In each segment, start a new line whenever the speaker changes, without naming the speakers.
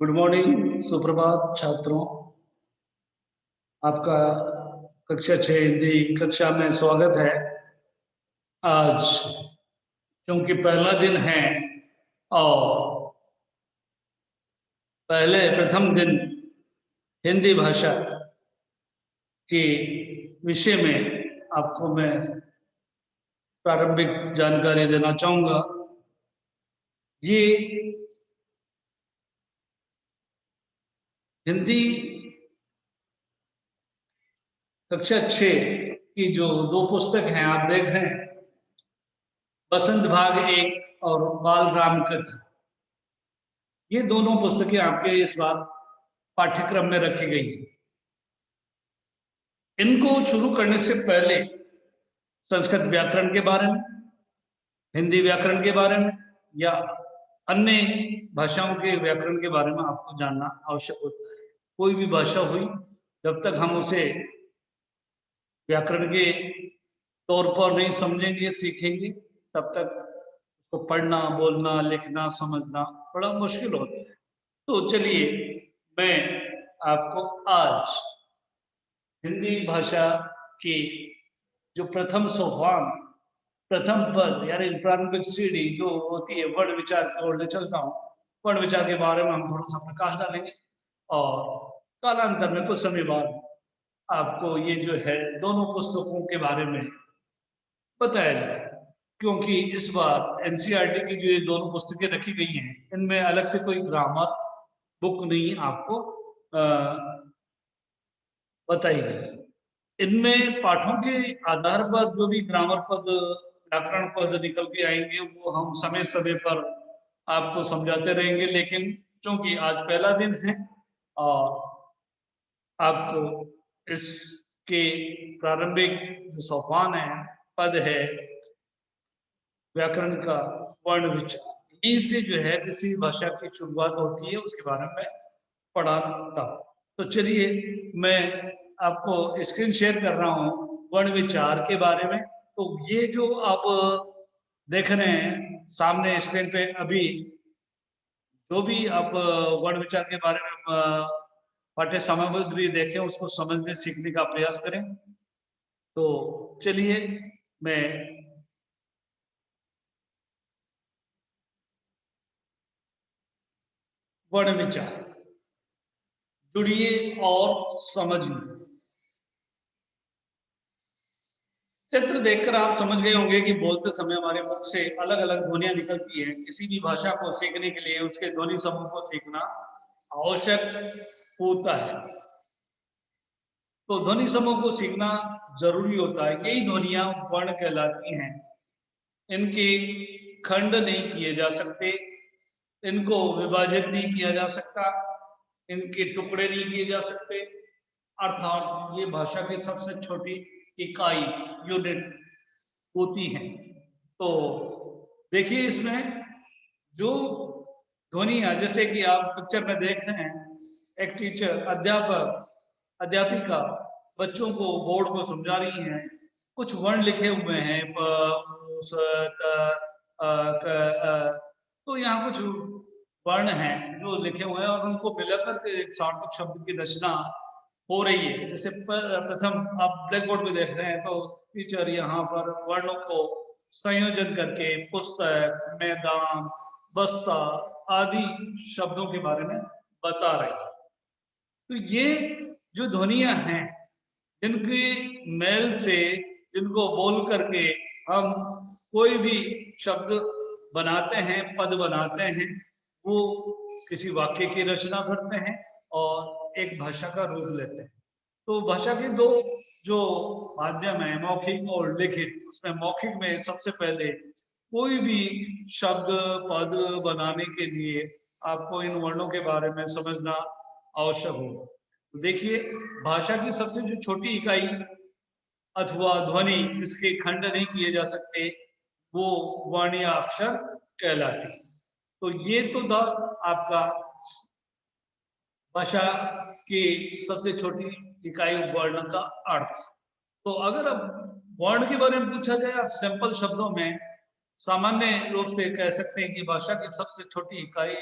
Good morning, सुप्रभात छात्रों। आपका कक्षा 6 हिंदी कक्षा में स्वागत है। आज क्योंकि पहला दिन है और पहले प्रथम दिन हिंदी भाषा के विषय में आपको मैं प्रारंभिक जानकारी देना चाहूंगा। ये हिंदी कक्षा 6 की जो दो पुस्तक हैं आप देख रहे हैं, बसंत भाग 1 और बाल राम कथा। ये दोनों पुस्तकें आपके इस बार पाठ्यक्रम में रखी गई हैं। इनको शुरू करने से पहले संस्कृत व्याकरण के बारे में, हिंदी व्याकरण के बारे में या अन्य भाषाओं के व्याकरण के बारे में आपको जानना आवश्यक होता है। कोई भी भाषा हुई, जब तक हम उसे व्याकरण के तौर पर नहीं समझेंगे, सीखेंगे, तब तक उसको पढ़ना, बोलना, लिखना, समझना बड़ा मुश्किल होता है। तो चलिए, मैं आपको आज हिंदी भाषा की जो प्रथम सोपान, प्रथम पद यानी प्रारंभिक सीढ़ी जो होती है, वर्ण विचार की ओर ले चलता हूँ। वर्ण विचार के बारे में हम थोड़ा सा प्रकाश डालेंगे और कालांतर में कुछ समय बाद आपको ये जो है दोनों पुस्तकों के बारे में बताया जाए। क्योंकि इस बार एनसीईआरटी की जो ये दोनों पुस्तकें रखी गई हैं, इनमें अलग से कोई ग्रामर बुक नहीं आपको बताई गई। इनमें पाठों के आधार पर जो भी ग्रामर पद, व्याकरण पद निकल के आएंगे, वो हम समय समय पर आपको समझाते रहेंगे। लेकिन क्योंकि आज पहला दिन है और आपको इसके प्रारंभिक जो सोपान है, पद है, व्याकरण का वर्ण विचार, यहीं से जो है किसी भाषा की शुरुआत होती है, उसके बारे में पढ़ाता हूँ। तो चलिए, मैं आपको स्क्रीन शेयर कर रहा हूँ वर्ण विचार के बारे में। तो ये जो आप देख रहे हैं सामने स्क्रीन पे, अभी जो भी आप वर्ण विचार के बारे में पाठ्य सामग्री देखें, उसको समझने सीखने का प्रयास करें। तो चलिए, मैं वर्ण विचार, जुड़िए और समझिए। चित्र देखकर आप समझ गए होंगे कि बोलते समय हमारे मुख से अलग अलग ध्वनियां निकलती हैं। किसी भी भाषा को सीखने के लिए उसके ध्वनि समूह को सीखना आवश्यक होता है। तो ध्वनि समूह को सीखना जरूरी होता है। यही ध्वनियां वर्ण कहलाती हैं। इनके खंड नहीं किए जा सकते, इनको विभाजित नहीं किया जा सकता, इनके टुकड़े नहीं किए जा सकते। अर्थात ये भाषा की सबसे छोटी इकाई, यूनिट होती है। तो देखिए, इसमें जो ध्वनियां, जैसे कि आप पिक्चर में देख रहे हैं, एक टीचर, अध्यापक, अध्यापिका बच्चों को, बोर्ड को समझा रही हैं। कुछ वर्ण लिखे हुए हैं, प, उ, स, क, क, तो यहाँ कुछ वर्ण हैं जो लिखे हुए हैं और उनको मिलाकर के एक सार्थक शब्द की रचना हो रही है। जैसे प्रथम आप ब्लैक बोर्ड पे देख रहे हैं, तो टीचर यहाँ पर वर्णों को संयोजन करके पुस्तक, मैदान, बस्ता आदि शब्दों के बारे में बता रहे हैं। तो ये जो ध्वनियां हैं, जिनके मेल से, जिनको बोल करके हम कोई भी शब्द बनाते हैं, पद बनाते हैं, वो किसी वाक्य की रचना करते हैं और एक भाषा का रूप लेते हैं। तो भाषा के दो जो माध्यम है, मौखिक और लिखित, उसमें मौखिक में सबसे पहले कोई भी शब्द, पद बनाने के लिए आपको इन वर्णों के बारे में समझना आवश्यक होगा। तो देखिए, भाषा की सबसे जो छोटी इकाई अथवा ध्वनि जिसके खंड नहीं किए जा सकते, वो वर्ण या अक्षर कहलाती। तो ये तो था आपका भाषा की सबसे छोटी इकाई वर्ण का अर्थ। तो अगर अब वर्ण के बारे में पूछा जाए, सिंपल शब्दों में सामान्य रूप से कह सकते हैं कि भाषा की सबसे छोटी इकाई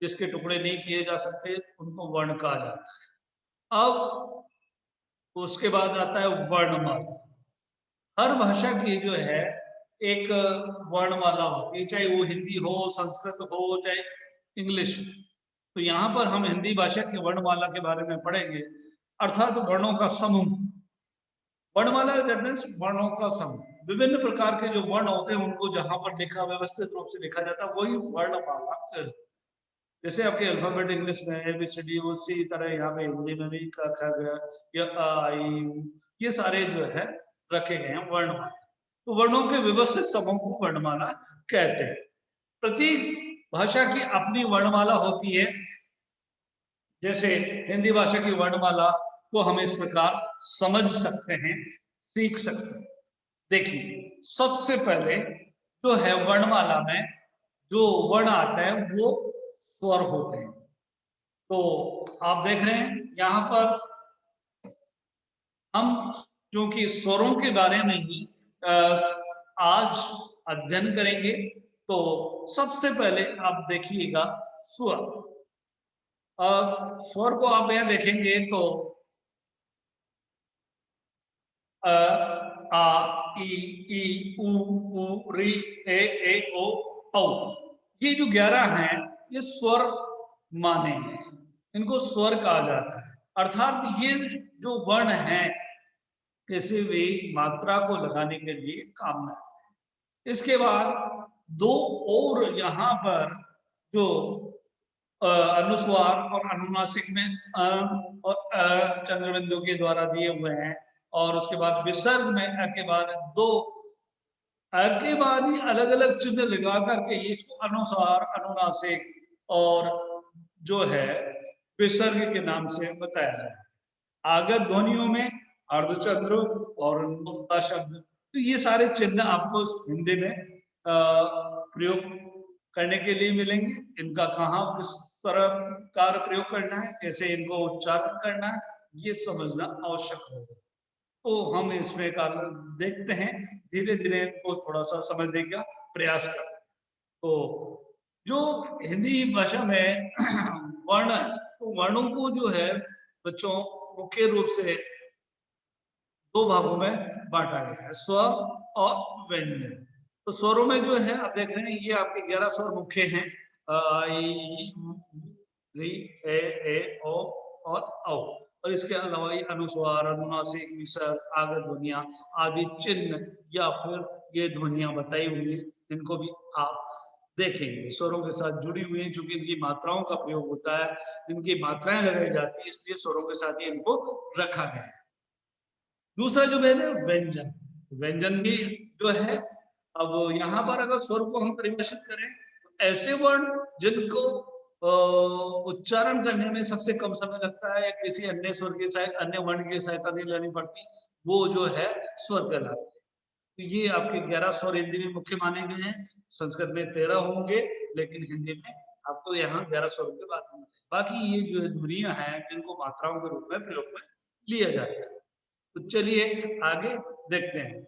जिसके टुकड़े नहीं किए जा सकते उनको वर्ण कहा जाता है। अब उसके बाद आता है वर्णमाला। हर भाषा की जो है एक वर्णमाला होती है, चाहे वो हिंदी हो, संस्कृत हो, चाहे इंग्लिश। तो यहाँ पर हम हिंदी भाषा की वर्णमाला के बारे में पढ़ेंगे, अर्थात वर्णों का समूह। वर्णमाला मीन्स वर्णों का समूह। विभिन्न प्रकार के जो वर्ण होते हैं उनको जहां पर लिखा व्यवस्थित रूप से लिखा जाता है वही वर्णमाला कहलाती है। जैसे आपके अल्फाबेट इंग्लिश में ABCD, उसी तरह यहाँ पे हिंदी में भी क ख ग या अ आ इ ऊ, ये सारे जो है रखे गए हैं वर्णमाला। तो वर्णों के व्यवस्थित समूह को वर्णमाला कहते हैं। प्रत्येक भाषा की अपनी वर्णमाला होती है। जैसे हिंदी भाषा की वर्णमाला को हम इस प्रकार समझ सकते हैं, सीख सकते हैं। देखिए, सबसे पहले जो है वर्णमाला में जो वर्ण आता है वो स्वर होते हैं। तो आप देख रहे हैं यहाँ पर हम क्योंकि स्वरों के बारे में ही आज अध्ययन करेंगे, तो सबसे पहले आप देखिएगा स्वर। स्वर को आप यहां देखेंगे तो अ, आ, ई, उ, री, ए, ओ, औ। ये जो 11 हैं ये स्वर माने हैं, इनको स्वर कहा जाता है। अर्थात ये जो वर्ण हैं किसी भी मात्रा को लगाने के लिए काम में आते हैं। इसके बाद दो और यहाँ पर जो अनुस्वार और अनुनासिक में और चंद्रबिंदु के द्वारा दिए हुए हैं, और उसके बाद विसर्ग में के बाद दो के बाद ही अलग अलग चिन्ह लगा करके इसको अनुसार, अनुनासिक और जो है विसर्ग के नाम से बताया जाए। आगत ध्वनियों में अर्धचंद्र और नुक्ता शब्द, तो ये सारे चिन्ह आपको हिंदी में प्रयोग करने के लिए मिलेंगे। इनका कहाँ किस तरह कार्य प्रयोग करना है, कैसे इनको उच्चारण करना है, ये समझना आवश्यक होगा। तो हम इसमें देखते हैं, धीरे धीरे इनको थोड़ा सा समझने का प्रयास करते हैं। तो जो हिंदी भाषा में वर्ण है, तो वर्णों को जो है बच्चों मुख्य रूप से दो भागों में बांटा गया है, स्वर और व्यंजन। तो स्वरों में जो है आप देख रहे हैं ये आपके 11 स्वर मुख्य हैं, अ, ई, उ, री, ए, ओ और औ। और इसके अलावा ये अनुस्वार, अनुनासिक, विसर्ग, आगत ध्वनियां आदि चिन्ह या फिर ये ध्वनियां बताई हुई हैं, इनको भी आप देखेंगे स्वरों के साथ जुड़ी हुई हैं, क्योंकि इनकी मात्राओं का प्रयोग होता है, इनकी मात्राएं लगाई जाती है, इसलिए स्वरों के साथ ही इनको रखा गया है। दूसरा जो है व्यंजन। व्यंजन भी जो है, अब यहाँ पर अगर स्वर को हम परिभाषित करें तो ऐसे वर्ण जिनको उच्चारण करने में सबसे कम समय लगता है या किसी अन्य स्वर की अन्य वर्ण की सहायता नहीं लेनी पड़ती, वो जो है स्वर कहलाते हैं। तो ये आपके 11 स्वर हिंदी में मुख्य माने गए हैं। संस्कृत में 13 होंगे, लेकिन हिंदी में आपको यहाँ 11 स्वरों के बात होंगे। बाकी ये जो ध्वनियां हैं जिनको मात्राओं के रूप में प्रयोग में लिया जाता है। तो चलिए आगे देखते हैं।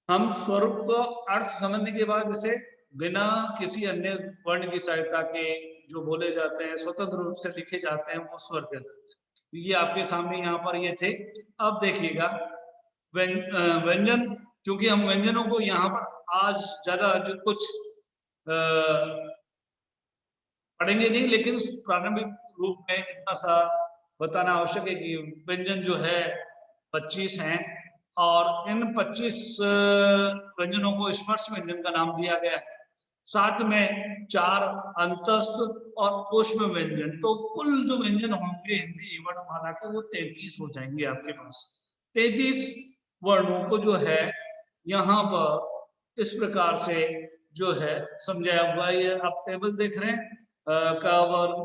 हम स्वरूप को अर्थ समझने के बाद जैसे बिना किसी अन्य वर्ण की सहायता के जो बोले जाते हैं, स्वतंत्र रूप से लिखे जाते हैं, वो स्वर कहलाते हैं। ये आपके सामने यहाँ पर ये थे। अब देखिएगा व्यंजन, क्योंकि हम व्यंजनों को यहाँ पर आज ज्यादा जो कुछ पढ़ेंगे नहीं, लेकिन प्रारंभिक रूप में इतना सा बताना आवश्यक है कि व्यंजन जो है 25 हैं, और इन 25 व्यंजनों को स्पर्श व्यंजन का नाम दिया गया है। साथ में 4 अंतस्थ और ऊष्म व्यंजन, तो कुल जो व्यंजन होंगे हिंदी वर्णमाला के वो 33 हो जाएंगे आपके पास। 33 वर्णों को जो है यहाँ पर इस प्रकार से जो है समझाया हुआ। ये आप टेबल देख रहे हैं, क वर्ग,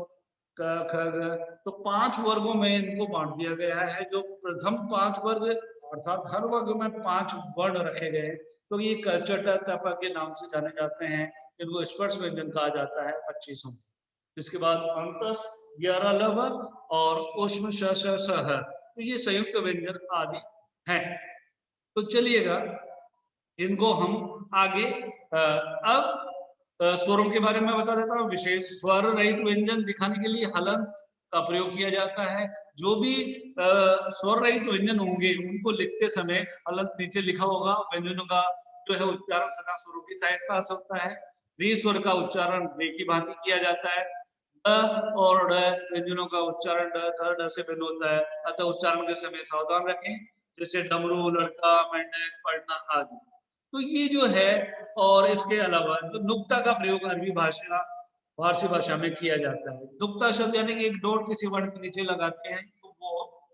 क ख ग, तो 5 वर्गों में इनको बांट दिया गया है। जो प्रथम 5 वर्ग, अर्थात हर वर्ग में 5 वर्ण रखे गए, तो ये क च ट त प के नाम से जाने जाते हैं। इनको स्पर्श व्यंजन कहा जाता है 25। इसके बाद अंतस 11 लव और ऊष्म श श स ह, तो ये संयुक्त व्यंजन आदि हैं। तो चलिएगा इनको हम आगे अब स्वरों के बारे में बता देता हूँ। विशेष स्वर रहित व्यंजन दिखाने के लिए हलंत का प्रयोग किया जाता है। जो भी स्वर रहित व्यंजन होंगे उनको लिखते समय हलंत नीचे लिखा होगा। व्यंजनों का जो है उच्चारण सदा स्वरों की सहायता से होता है। री स्वर का उच्चारण रे की भांति किया जाता है। ड और ड व्यंजनों का उच्चारण ड थ ड से भिन्न होता है, अतः उच्चारण के समय सावधान रखें, जैसे डमरू, लड़का, मेंढक, पढ़ना आदि। तो ये जो है, और इसके अलावा जो नुक्ता का प्रयोग अरबी भाषा फारसी भाषा में किया जाता है। नुक्ता शब्द यानी कि एक डॉट किसी वर्ण के नीचे लगाते हैं, तो वो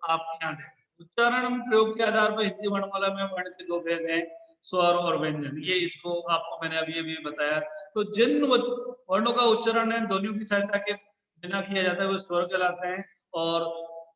आप ध्यान दें। उच्चारण प्रयोग के आधार पर हिंदी वर्णमाला में वर्ण के दो भेद हैं, स्वर और व्यंजन। ये इसको आपको मैंने अभी बताया। तो जिन वर्णों का उच्चारण है ध्वनियों की सहायता के बिना किया जाता है वो स्वर कहलाते हैं, और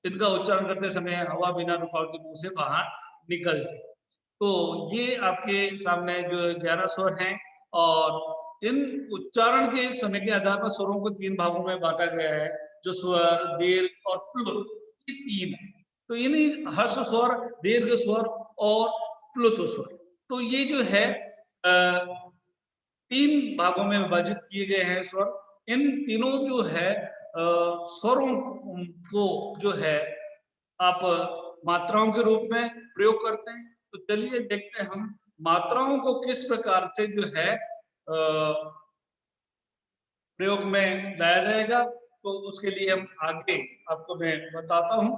इनका उच्चारण करते समय हवा बिना रुकावट के मुंह से बाहर निकलती है। तो ये आपके सामने जो 11 स्वर हैं, और इन उच्चारण के समय के आधार पर स्वरों को 3 भागों में बांटा गया है, जो स्वर, दीर्घ और प्लुत, ये 3 है। तो इन्हीं हर्ष स्वर, दीर्घ स्वर और प्लुत स्वर, तो ये जो है 3 भागों में विभाजित किए गए हैं स्वर। इन तीनों जो है स्वरों को जो है आप मात्राओं के रूप में प्रयोग करते हैं। तो चलिए देखते हैं हम मात्राओं को किस प्रकार से जो है प्रयोग में लाया जाएगा। तो उसके लिए हम आगे आपको मैं बताता हूँ।